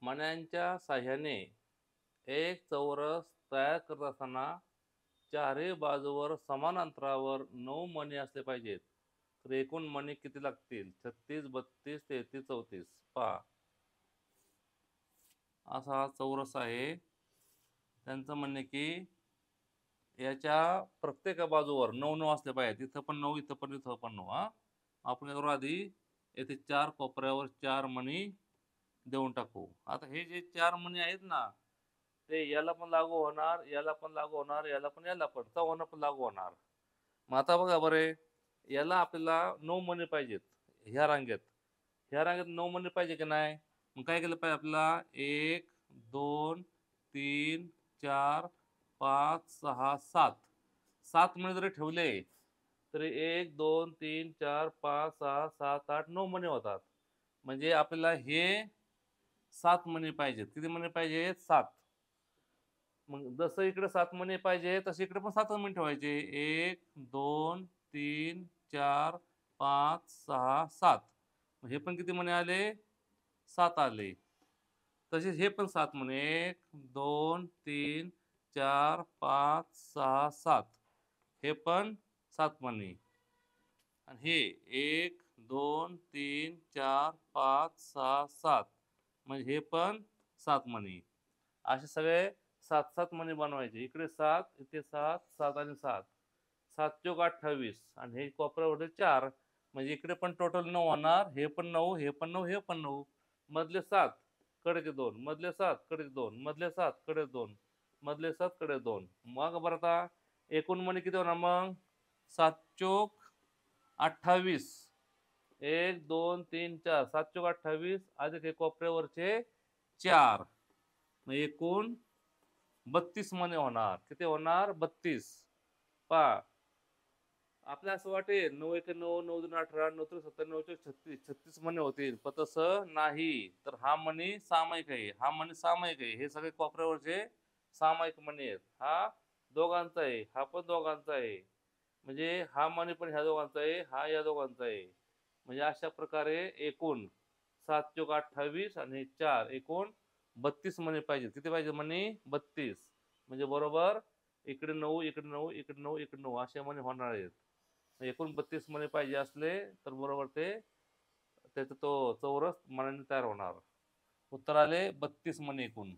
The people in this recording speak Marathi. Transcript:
मण्यांच्या साह्याने एक चौरस तयार करत असताना चारही बाजूवर समान अंतरावर 9 मणी असले पाहिजेत. तर एकूण मणी किती लागतील? 36, 32, 33, 34. पहा, असा हा चौरस आहे. त्यांचं म्हणणे की याच्या प्रत्येक बाजूवर 9-9 असले पाहिजेत. इथं पण 9, इथं पण 9 हां. आपण काय करू आधी, येथे 4 कोपऱ्यावर 4 मणी देऊन टाकू. आता हे जे 4 मणी आहेत ना, ते याला पण लागू होणार, याला पण लागू होणार, याला पण चौघांना पण लागू होणार. मग आता बघा बरे, याला आपल्याला 9 मणी पाहिजेत ह्या रांगेत. ह्या रांगेत 9 मणी पाहिजे की नाही? मग काय केलं पाहिजे आपल्याला? 1, 2, 3, 4, 5, 6, 7. 7 मणी जरी ठेवले, तरी 1, 2, 3, 4, 5, 6, 7, 8, 9 मणी होतात. म्हणजे आपल्याला हे 7 मणी पाहिजेत. किती मणी पाहिजेत? 7. मग जसं इकडे 7 मणी पाहिजे, तसं इकडे पण 7 मणी ठेवायचे. 1, 2, 3, 4, 5, 6, 7. हे पण किती मणी आले? 7 आले. तसेच हे पण 7 मणी. 1, 2, 3, 4, 5, 6, 7. हे पण 7 मणी. आणि हे 1, 2, 3, 4, 5, 6, 7. म्हणजे हे पण 7 मणी. असे सगळे 7-7 मणी बनवायचे. इकडे 7, इथे 7, 7 आणि 7. 7 चोक 28 आणि हे कोपऱ्यावर 4. म्हणजे इकडे पण टोटल 9 होणार. हे पण 9, हे पण 9, हे पण 9. मधले 7, कडेचे 2. मधले 7, कडेचे 2. मधले 7, कडेचे 2. मधले 7, कडेचे 2. मग बरं आता एकूण मणी किती होणार मग? 7 चोक 28. 1, 2, 3, 4. 7 चोक 28 अधिक हे कोपऱ्यावरचे 4. मग एकूण 32 मणी होणार. किती होणार? 32. पहा, आपल्याला असं वाटेल 9 1 9, 9 2 18, 9 3 17, 9 4 36, 36 मणी होतील. पण तसं नाही. तर हा मणी सामायिक आहे. हा मणी सामायिक आहे. हे सगळे कोपऱ्यावरचे सामायिक मणी आहेत. हा दोघांचा आहे. हा पण दोघांचा आहे. म्हणजे हा मणी पण ह्या दोघांचा आहे. हा या दोघांचा आहे. म्हणजे अशा प्रकारे एकूण 7 चोक 28 आणि 4 एकूण 32 मणी पाहिजे. किती पाहिजे मणी? 32. म्हणजे बरोबर इकडे 9, इकडे 9, इकडे 9, इकडे 9 असे मणी होणार आहेत. एकूण 32 मणी पाहिजे असले तर बरोबर ते त्याचा तो चौरस मण्याने तयार होणार. उत्तर आले 32 मणी एकूण.